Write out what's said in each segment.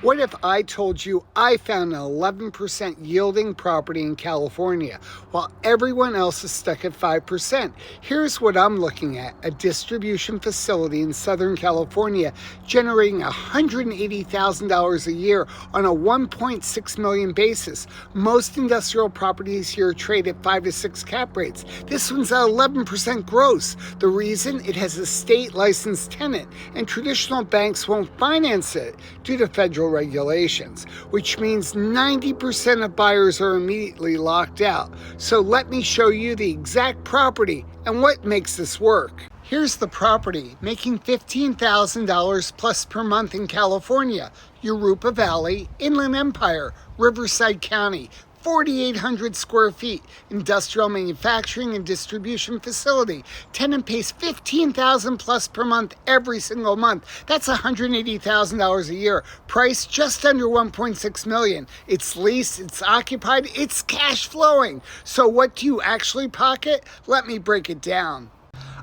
What if I told you I found an 11% yielding property in California while everyone else is stuck at 5%? Here's what I'm looking at: a distribution facility in Southern California generating $180,000 a year on a 1.6 million basis. Most industrial properties here trade at 5 to 6 cap rates. This one's at 11% gross. The reason? It has a state licensed tenant, and traditional banks won't finance it due to federal regulations, which means 90% of buyers are immediately locked out. So let me show you the exact property and what makes this work. Here's the property, making $15,000 plus per month in California, Europa Valley, Inland Empire, Riverside County. 4,800 square feet, industrial manufacturing and distribution facility. Tenant pays $15,000 plus per month every single month. That's $180,000 a year. Price just under $1.6 million. It's leased, it's occupied, it's cash flowing. So what do you actually pocket? Let me break it down.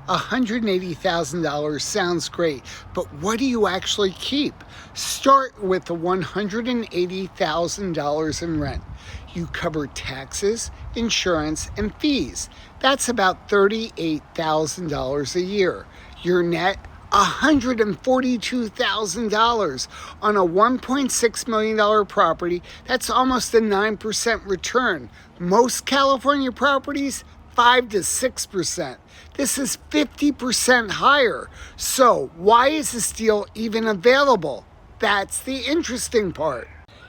$180,000 sounds great, but what do you actually keep? Start with the $180,000 in rent. You cover taxes, insurance, and fees. That's about $38,000 a year. Your net, $142,000 on a $1.6 million property. That's almost a 9% return. Most California properties, 5 to 6%. This is 50% higher. So why is this deal even available? That's the interesting part.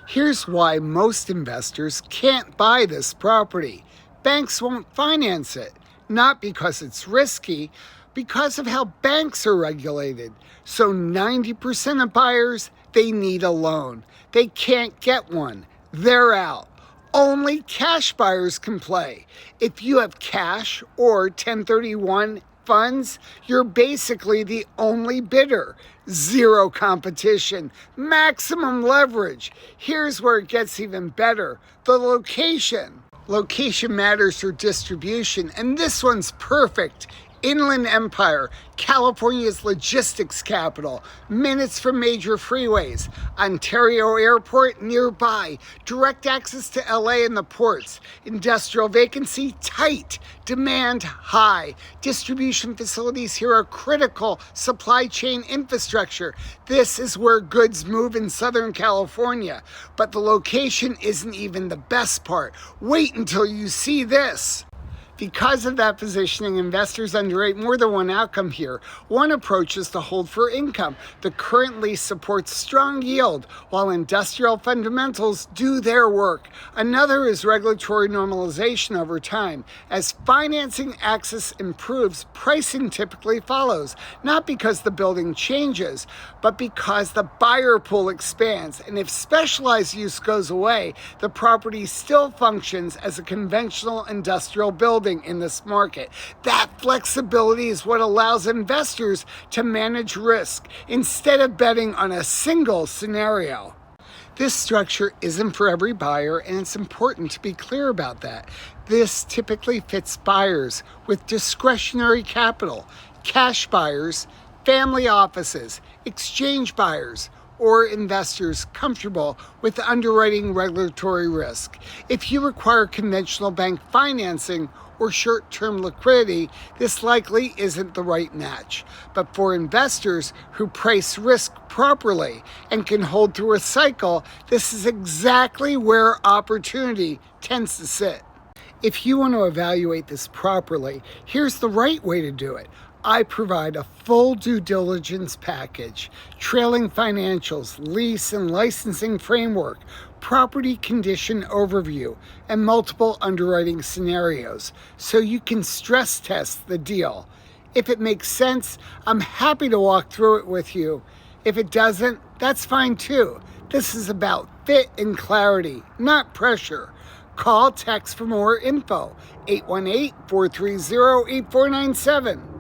Here's why most investors can't buy this property. Banks won't finance it, not because it's risky, because of how banks are regulated. So 90% of buyers, they need a loan. They can't get one. They're out. Only cash buyers can play. If you have cash or 1031 funds, you're basically the only bidder. Zero competition, maximum leverage. Here's where it gets even better: the location. Location matters for distribution, and this one's perfect. Inland Empire, California's logistics capital, minutes from major freeways, Ontario Airport nearby, direct access to LA and the ports, industrial vacancy tight, demand high, distribution facilities here are critical supply chain infrastructure. This is where goods move in Southern California, but the location isn't even the best part. Wait until you see this. Because of that positioning, investors underwrite more than one outcome here. One approach is to hold for income. The current lease supports strong yield, while industrial fundamentals do their work. Another is regulatory normalization over time. As financing access improves, pricing typically follows, not because the building changes, but because the buyer pool expands. And if specialized use goes away, the property still functions as a conventional industrial building in this market. That flexibility is what allows investors to manage risk instead of betting on a single scenario. This structure isn't for every buyer, and it's important to be clear about that. This typically fits buyers with discretionary capital, cash buyers, family offices, exchange buyers, or investors comfortable with underwriting regulatory risk. If you require conventional bank financing or short-term liquidity, this likely isn't the right match. But for investors who price risk properly and can hold through a cycle, this is exactly where opportunity tends to sit. If you want to evaluate this properly, here's the right way to do it. I provide a full due diligence package, trailing financials, lease and licensing framework, property condition overview, and multiple underwriting scenarios, so you can stress test the deal. If it makes sense, I'm happy to walk through it with you. If it doesn't, that's fine too. This is about fit and clarity, not pressure. Call, text for more info, 818-430-8497.